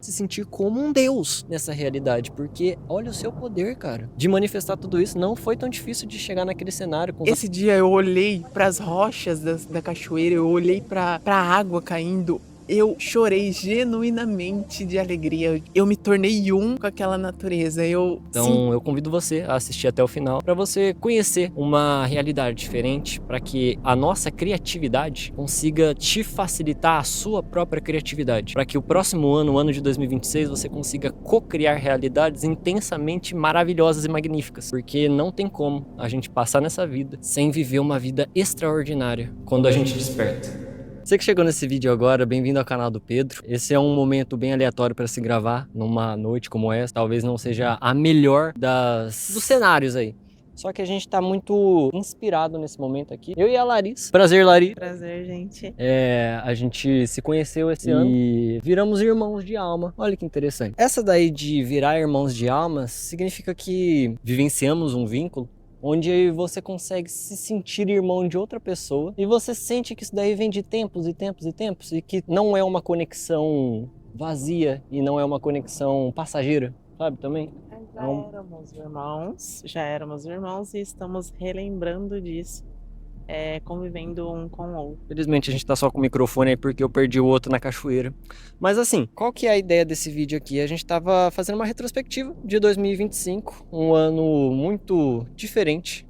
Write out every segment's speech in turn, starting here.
se sentir como um deus nessa realidade, porque olha o seu poder, cara, de manifestar tudo isso. Não foi tão difícil de chegar naquele cenário com os... Esse dia eu olhei para as rochas da cachoeira, eu olhei para a água caindo. Eu chorei genuinamente de alegria. Eu me tornei um com aquela natureza. Então eu convido você a assistir até o final para você conhecer uma realidade diferente, para que a nossa criatividade consiga te facilitar a sua própria criatividade, para que o próximo ano, o ano de 2026, você consiga co-criar realidades intensamente maravilhosas e magníficas, porque não tem como a gente passar nessa vida sem viver uma vida extraordinária quando a gente desperta. Você que chegou nesse vídeo agora, bem-vindo ao canal do Pedro. Esse é um momento bem aleatório para se gravar numa noite como essa. Talvez não seja a melhor dos cenários aí. Só que a gente tá muito inspirado nesse momento aqui. Eu e a Larissa. Prazer, Lari. Prazer, gente. A gente se conheceu esse ano e viramos irmãos de alma. Olha que interessante. Essa daí de virar irmãos de alma significa que vivenciamos um vínculo onde você consegue se sentir irmão de outra pessoa e você sente que isso daí vem de tempos e tempos e tempos e que não é uma conexão vazia e não é uma conexão passageira, sabe, também? Já éramos irmãos e estamos relembrando disso, convivendo um com o outro. Felizmente a gente tá só com o microfone aí porque eu perdi o outro na cachoeira. Mas assim, qual que é a ideia desse vídeo aqui? A gente tava fazendo uma retrospectiva de 2025, um ano muito diferente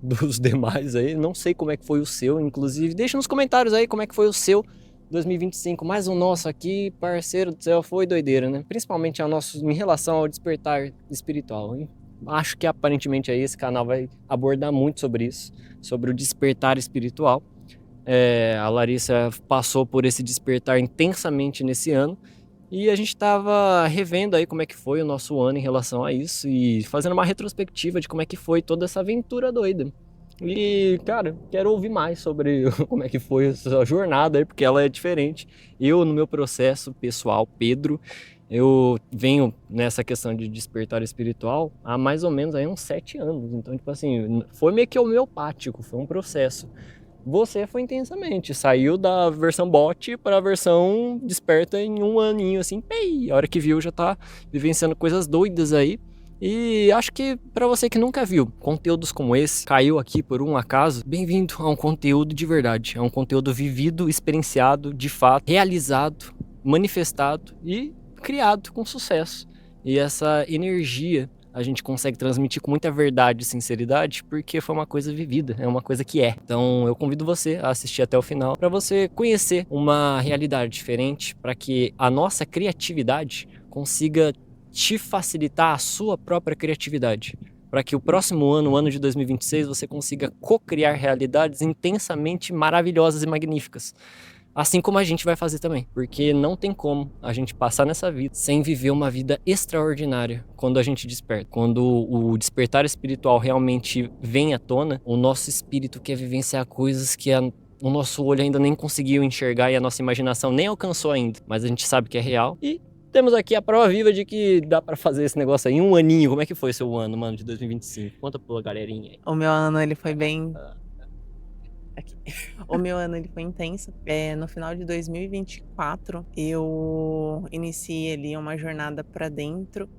dos demais aí. Não sei como é que foi o seu, inclusive. Deixa nos comentários aí como é que foi o seu 2025. Mais um nosso aqui, parceiro do céu, foi doideira, né? Principalmente em relação ao despertar espiritual, hein? Acho que aparentemente aí esse canal vai abordar muito sobre isso, sobre o despertar espiritual. A Larissa passou por esse despertar intensamente nesse ano e a gente estava revendo aí como é que foi o nosso ano em relação a isso e fazendo uma retrospectiva de como é que foi toda essa aventura doida. E, cara, quero ouvir mais sobre como é que foi essa jornada aí, porque ela é diferente. Eu, no meu processo pessoal, Pedro, eu venho nessa questão de despertar espiritual há mais ou menos aí uns 7 anos. Então, tipo assim, foi meio que homeopático, foi um processo. Você foi intensamente, saiu da versão bot para a versão desperta em um aninho, assim, pei, a hora que viu já tá vivenciando coisas doidas aí. E acho que para você que nunca viu conteúdos como esse, caiu aqui por um acaso, bem-vindo a um conteúdo de verdade. É um conteúdo vivido, experienciado, de fato, realizado, manifestado e criado com sucesso. E essa energia a gente consegue transmitir com muita verdade e sinceridade porque foi uma coisa vivida, é uma coisa que é. Então eu convido você a assistir até o final para você conhecer uma realidade diferente, para que a nossa criatividade consiga te facilitar a sua própria criatividade, para que o próximo ano, o ano de 2026, você consiga co-criar realidades intensamente maravilhosas e magníficas. Assim como a gente vai fazer também, porque não tem como a gente passar nessa vida sem viver uma vida extraordinária quando a gente desperta. Quando o despertar espiritual realmente vem à tona, o nosso espírito quer vivenciar coisas que o nosso olho ainda nem conseguiu enxergar e a nossa imaginação nem alcançou ainda, mas a gente sabe que é real. E temos aqui a prova viva de que dá pra fazer esse negócio aí em um aninho. Como é que foi seu ano, mano, de 2025? Conta pra galerinha aí. O meu ano, ele foi bem... Aqui. O meu ano, ele foi intenso. No final de 2024, eu iniciei ali uma jornada para dentro,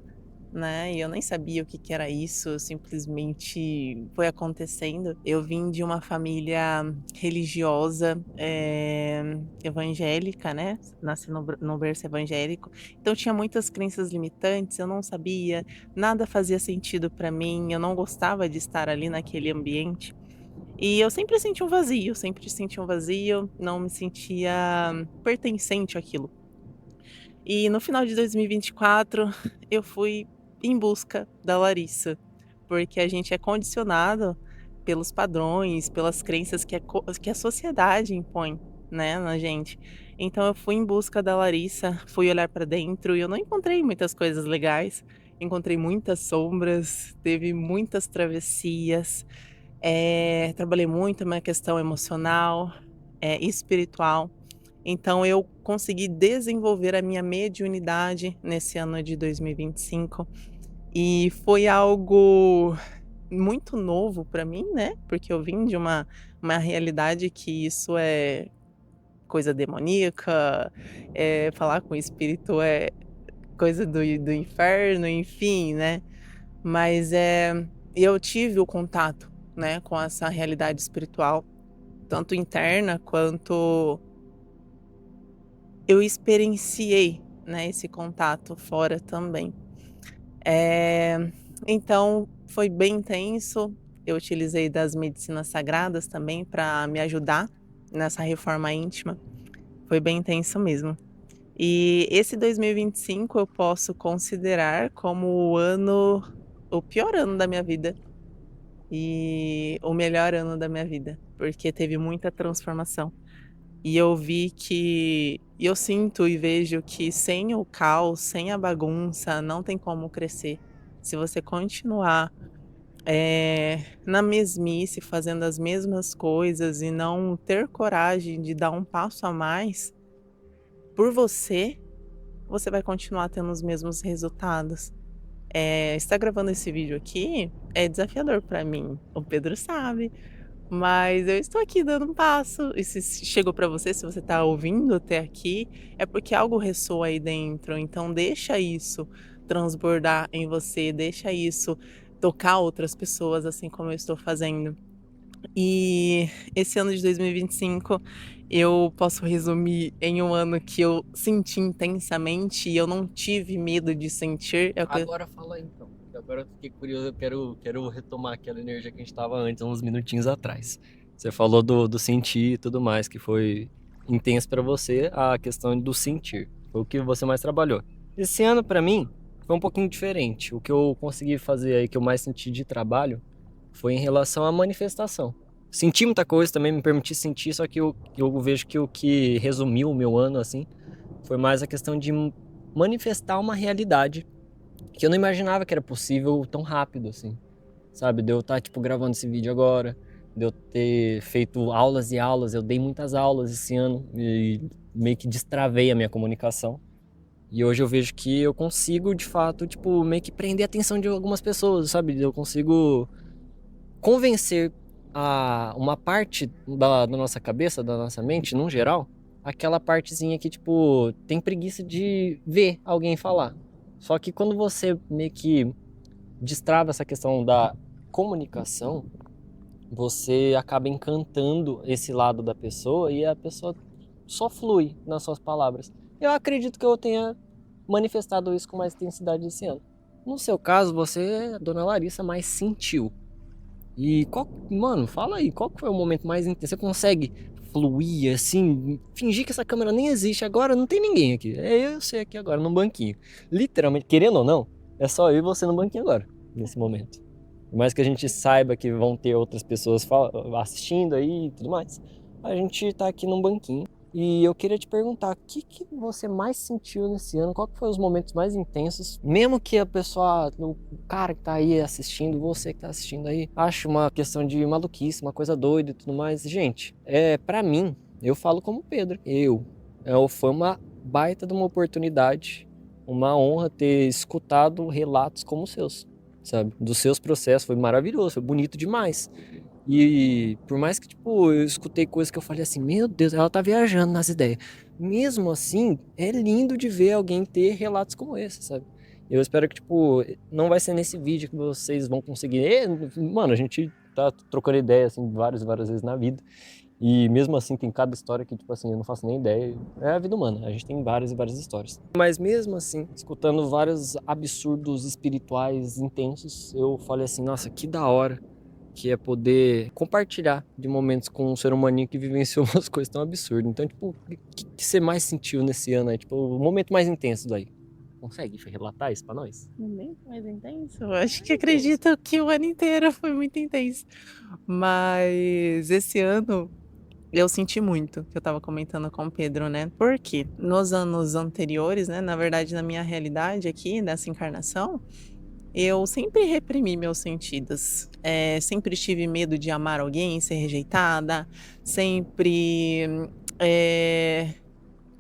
né? E eu nem sabia o que era isso, simplesmente foi acontecendo. Eu vim de uma família religiosa, evangélica, né? Nasci no berço evangélico, então tinha muitas crenças limitantes, eu não sabia, nada fazia sentido para mim, eu não gostava de estar ali naquele ambiente. E eu sempre senti um vazio, não me sentia pertencente àquilo. E no final de 2024, eu fui em busca da Larissa, porque a gente é condicionado pelos padrões, pelas crenças que a sociedade impõe, né, na gente. Então eu fui em busca da Larissa, fui olhar para dentro e eu não encontrei muitas coisas legais, encontrei muitas sombras, teve muitas travessias. Trabalhei muito na questão emocional, espiritual. Então eu consegui desenvolver a minha mediunidade nesse ano de 2025 e foi algo muito novo para mim, né? Porque eu vim de uma realidade que isso é coisa demoníaca, falar com o espírito coisa do inferno, enfim, né. Mas, eu tive o contato, né, com essa realidade espiritual, tanto interna quanto eu experienciei, né, esse contato fora também. Eh, então foi bem intenso, eu utilizei das medicinas sagradas também para me ajudar nessa reforma íntima, foi bem intenso mesmo. E esse 2025 eu posso considerar como o pior ano da minha vida e o melhor ano da minha vida, porque teve muita transformação. E eu vi que e eu sinto e vejo que sem o caos, sem a bagunça, não tem como crescer. Se você continuar, na mesmice, fazendo as mesmas coisas e não ter coragem de dar um passo a mais por você, você vai continuar tendo os mesmos resultados. Estar gravando esse vídeo aqui é desafiador para mim, o Pedro sabe. Mas eu estou aqui dando um passo, e se chegou para você, se você está ouvindo até aqui, é porque algo ressoa aí dentro, então deixa isso transbordar em você, deixa isso tocar outras pessoas, assim como eu estou fazendo. E esse ano de 2025, eu posso resumir em um ano que eu senti intensamente e eu não tive medo de sentir, é o que Agora fala aí, então. Agora eu fiquei curioso, eu quero retomar aquela energia que a gente estava antes, uns minutinhos atrás. Você falou do sentir e tudo mais, que foi intenso para você, a questão do sentir. Foi o que você mais trabalhou. Esse ano, para mim, foi um pouquinho diferente. O que eu consegui fazer aí, que eu mais senti de trabalho, foi em relação à manifestação. Senti muita coisa também, me permiti sentir, só que eu vejo que o que resumiu o meu ano, assim, foi mais a questão de manifestar uma realidade que eu não imaginava que era possível tão rápido, assim, sabe? De eu estar, tipo, gravando esse vídeo agora, de eu ter feito aulas e aulas, eu dei muitas aulas esse ano e meio que destravei a minha comunicação. E hoje eu vejo que eu consigo, de fato, tipo, meio que prender a atenção de algumas pessoas, sabe? Eu consigo convencer uma parte da nossa cabeça, da nossa mente, num geral, aquela partezinha que, tipo, tem preguiça de ver alguém falar. Só que quando você meio que destrava essa questão da comunicação, você acaba encantando esse lado da pessoa e a pessoa só flui nas suas palavras. Eu acredito que eu tenha manifestado isso com mais intensidade esse ano. No seu caso, você, dona Larissa, mais sentiu. E mano, fala aí, qual que foi o momento mais intenso? Você consegue fluir assim, fingir que essa câmera nem existe agora, não tem ninguém aqui. É eu e você aqui agora no banquinho. Literalmente, querendo ou não, é só eu e você no banquinho agora, nesse momento. Por mais que a gente saiba que vão ter outras pessoas assistindo aí e tudo mais, a gente tá aqui num banquinho. E eu queria te perguntar, o que você mais sentiu nesse ano? Qual que foi os momentos mais intensos? Mesmo que a pessoa, o cara que tá aí assistindo, você que tá assistindo aí, ache uma questão de maluquice, uma coisa doida e tudo mais. Gente, para mim, eu falo como Pedro. Foi uma baita de uma oportunidade, uma honra ter escutado relatos como os seus, sabe? Dos seus processos, foi maravilhoso, foi bonito demais. E por mais que, tipo, eu escutei coisas que eu falei assim, meu Deus, ela tá viajando nas ideias. Mesmo assim, é lindo de ver alguém ter relatos como esse, sabe? Eu espero que, tipo, não vai ser nesse vídeo que vocês vão conseguir. Mano, a gente tá trocando ideia, assim, várias e várias vezes na vida. E mesmo assim, tem cada história que, tipo assim, eu não faço nem ideia. É a vida humana, a gente tem várias e várias histórias. Mas mesmo assim, escutando vários absurdos espirituais intensos, eu falei assim, nossa, que da hora que é poder compartilhar de momentos com um ser humaninho que vivenciou umas coisas tão absurdas. Então, tipo, o que você mais sentiu nesse ano aí? Tipo, o momento mais intenso daí? Consegue relatar isso pra nós? momento mais intenso, eu acho que acredito que o ano inteiro foi muito intenso. Mas esse ano eu senti muito, que eu estava comentando com o Pedro, né. Por quê? Nos anos anteriores, né, na verdade na minha realidade aqui, nessa encarnação, eu sempre reprimi meus sentidos. Sempre tive medo de amar alguém, ser rejeitada, sempre, eh,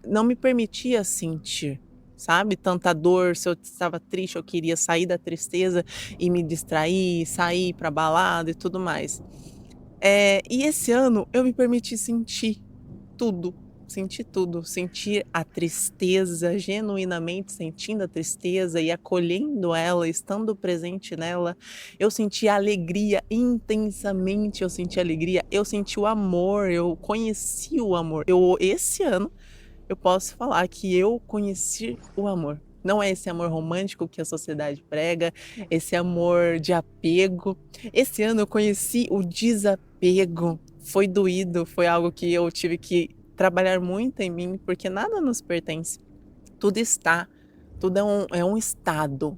não me permitia sentir, sabe, tanta dor. Se eu estava triste, eu queria sair da tristeza e me distrair, sair pra balada e tudo mais. E esse ano eu me permiti sentir tudo, senti tudo, senti a tristeza, genuinamente sentindo a tristeza e acolhendo ela, estando presente nela. Eu senti a alegria intensamente, eu senti alegria, eu senti o amor, eu conheci o amor. Esse ano eu posso falar que eu conheci o amor. Não é esse amor romântico que a sociedade prega, esse amor de apego. Esse ano eu conheci o desapego. Foi doído, foi algo que eu tive que trabalhar muito em mim, porque nada nos pertence. Tudo está, tudo é um estado.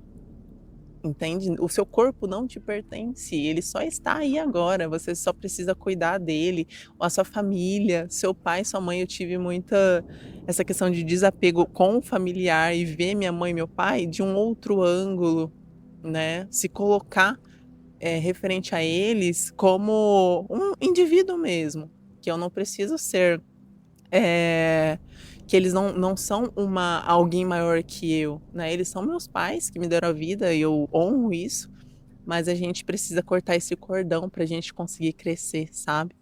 Entende? O seu corpo não te pertence, ele só está aí agora, você só precisa cuidar dele, a sua família, seu pai, sua mãe. Eu tive muita essa questão de desapego com o familiar e ver minha mãe e meu pai de um outro ângulo, né? Se colocar referente a eles como um indivíduo mesmo, que eu não preciso ser que eles não são alguém maior que eu, né, eles são meus pais que me deram a vida e eu honro isso, mas a gente precisa cortar esse cordão pra gente conseguir crescer, sabe.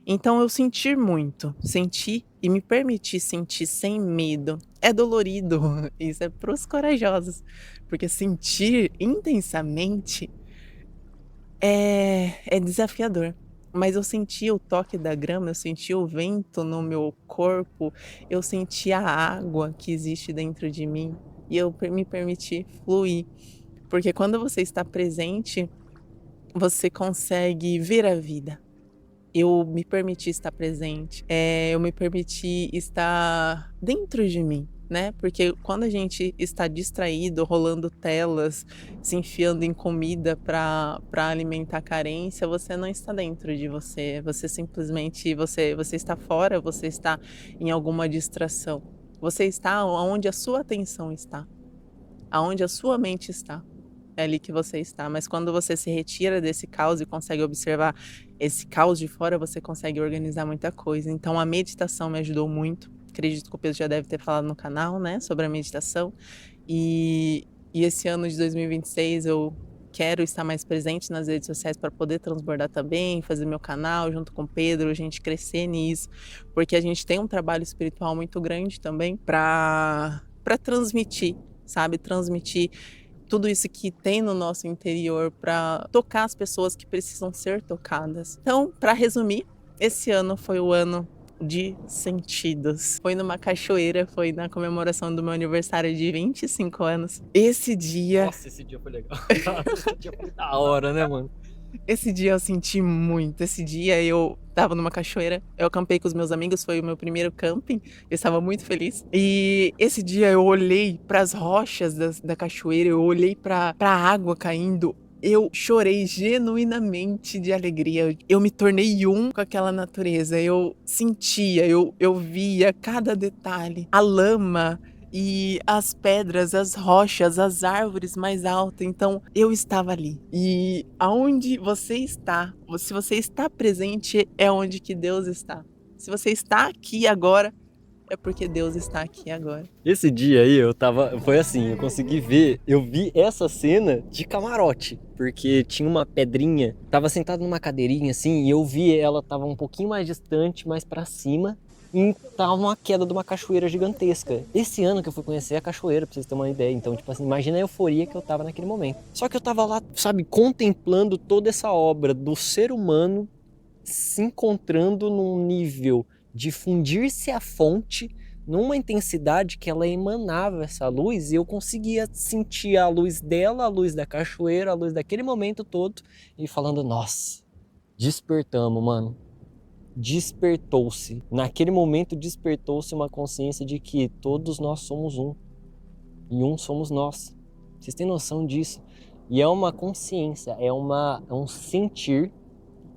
Então eu senti muito, senti e me permitir sentir sem medo. É dolorido, isso é para os corajosos, porque sentir intensamente é desafiador, mas eu senti o toque da grama, eu senti o vento no meu corpo, eu senti a água que existe dentro de mim e eu me permiti fluir, porque quando você está presente, você consegue ver a vida. Eu me permiti estar presente, eu me permiti estar dentro de mim, né, porque quando a gente está distraído, rolando telas, se enfiando em comida para alimentar a carência, você não está dentro de você, você simplesmente você está fora, você está em alguma distração. Você está aonde a sua atenção está, aonde a sua mente está. É ali que você está, mas quando você se retira desse caos e consegue observar esse caos de fora, você consegue organizar muita coisa. Então a meditação me ajudou muito. Acredito que o Pedro já deve ter falado no canal, né, sobre a meditação. E esse ano de 2026 eu quero estar mais presente nas redes sociais para poder transbordar também, fazer meu canal junto com o Pedro, a gente crescer nisso, porque a gente tem um trabalho espiritual muito grande também para transmitir, sabe, transmitir tudo isso que tem no nosso interior para tocar as pessoas que precisam ser tocadas. Então, para resumir, esse ano foi o ano de sentidos. Foi numa cachoeira, foi na comemoração do meu aniversário de 25 anos. Esse dia Nossa, esse dia foi legal. Esse dia foi da hora, né, mano? Esse dia eu senti muito. Esse dia eu estava numa cachoeira, eu acampei com os meus amigos, foi o meu primeiro camping, eu estava muito feliz. E esse dia eu olhei para as rochas da cachoeira, eu olhei para a água caindo. Eu chorei genuinamente de alegria. Eu me tornei um com aquela natureza. Eu sentia, eu via cada detalhe. A lama e as pedras, as rochas, as árvores mais altas. Então eu estava ali. E aonde você está, se você está presente, é onde que Deus está. Se você está aqui agora, é porque Deus está aqui agora. Esse dia aí foi assim, eu consegui ver, eu vi essa cena de camarote, porque tinha uma pedrinha, tava sentado numa cadeirinha assim, e eu vi ela, tava um pouquinho mais distante, mais pra cima, e tava uma queda de uma cachoeira gigantesca. Esse ano que eu fui conhecer a cachoeira, pra vocês terem uma ideia, então, tipo assim, imagina a euforia que eu tava naquele momento. Só que eu tava lá, sabe, contemplando toda essa obra do ser humano se encontrando num nível de fundir-se à fonte numa intensidade que ela emanava essa luz e eu conseguia sentir a luz dela, a luz da cachoeira, a luz daquele momento todo e falando, nossa, despertamos, mano. Despertou-se. Naquele momento despertou-se uma consciência de que todos nós somos um e um somos nós. Vocês têm noção disso? E é uma consciência, é um sentir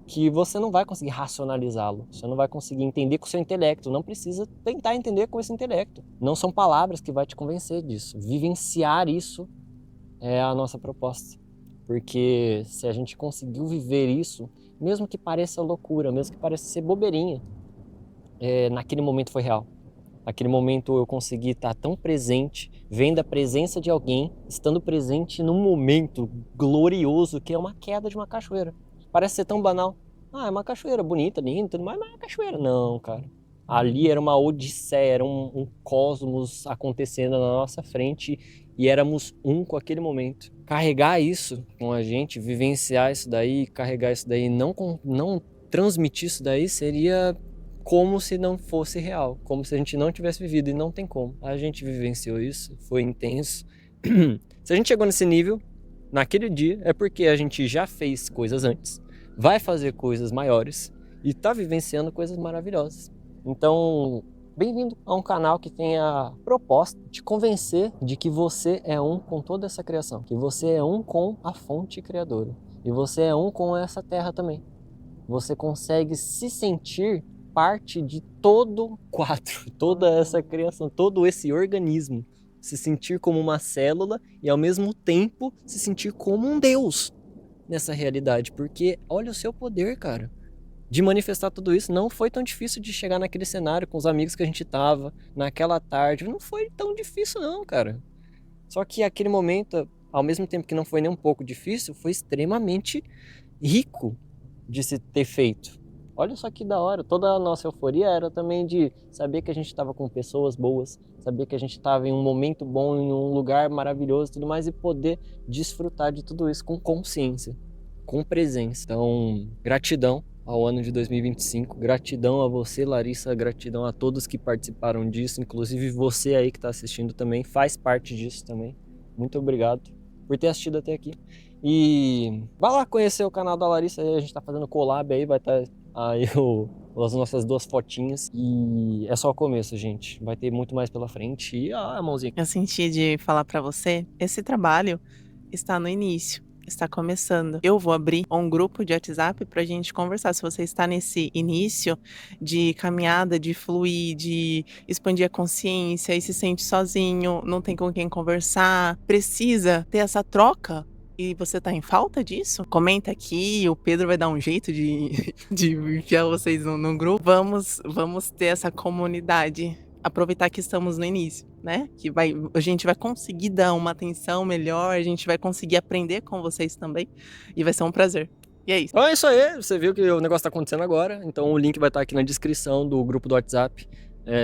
que você não vai conseguir racionalizá-lo, você não vai conseguir entender com o seu intelecto, não precisa tentar entender com esse intelecto. Não são palavras que vai te convencer disso. Vivenciar isso é a nossa proposta. Porque se a gente conseguiu viver isso, mesmo que pareça loucura, mesmo que pareça ser bobeirinha, naquele momento foi real. Naquele momento eu consegui estar tão presente, vendo a presença de alguém, estando presente num momento glorioso que é uma queda de uma cachoeira. Parece ser tão banal. Ah, é uma cachoeira bonita, linda, tudo mais, mas é uma cachoeira. Não, cara. Ali era uma odisseia, era um cosmos acontecendo na nossa frente e éramos um com aquele momento. Carregar isso com a gente, vivenciar isso daí, carregar isso daí, não transmitir isso daí seria como se não fosse real, como se a gente não tivesse vivido e não tem como. A gente vivenciou isso, foi intenso. Se a gente chegou nesse nível, naquele dia, é porque a gente já fez coisas antes, vai fazer coisas maiores e tá vivenciando coisas maravilhosas. Então, bem-vindo a um canal que tem a proposta de convencer de que você é um com toda essa criação, que você é um com a fonte criadora e você é um com essa terra também. Você consegue se sentir parte de todo o quadro, toda essa criação, todo esse organismo. Se sentir como uma célula e ao mesmo tempo se sentir como um Deus nessa realidade, porque olha o seu poder, cara, de manifestar tudo isso. Não foi tão difícil de chegar naquele cenário com os amigos que a gente tava naquela tarde, não foi tão difícil não, cara. Só que aquele momento, ao mesmo tempo que não foi nem um pouco difícil, foi extremamente rico de se ter feito. Olha só que da hora, toda a nossa euforia era também de saber que a gente estava com pessoas boas, saber que a gente estava em um momento bom, em um lugar maravilhoso e tudo mais, e poder desfrutar de tudo isso com consciência, com presença. Então, gratidão ao ano de 2025, gratidão a você, Larissa, gratidão a todos que participaram disso, inclusive você aí que está assistindo também, faz parte disso também. Muito obrigado por ter assistido até aqui. E vai lá conhecer o canal da Larissa, a gente tá fazendo collab aí, vai estar aí as nossas duas fotinhas. E é só o começo, gente. Vai ter muito mais pela frente. E a mãozinha. Eu senti de falar pra você, esse trabalho está no início, está começando. Eu vou abrir um grupo de WhatsApp pra gente conversar. Se você está nesse início de caminhada, de fluir, de expandir a consciência e se sente sozinho, não tem com quem conversar, precisa ter essa troca e você tá em falta disso, comenta aqui, o Pedro vai dar um jeito de de enfiar vocês no grupo. Vamos ter essa comunidade. Aproveitar que estamos no início, né, que a gente vai conseguir dar uma atenção melhor, a gente vai conseguir aprender com vocês também, e vai ser um prazer. E é isso. Então é isso aí, você viu que o negócio tá acontecendo agora. Então o link vai estar aqui na descrição do grupo do WhatsApp.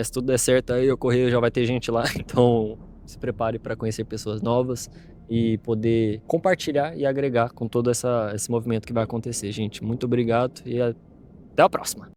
Se tudo der certo aí, o correio já vai ter gente lá. Então se prepare para conhecer pessoas novas e poder compartilhar e agregar com todo esse movimento que vai acontecer, gente. Muito obrigado e até a próxima.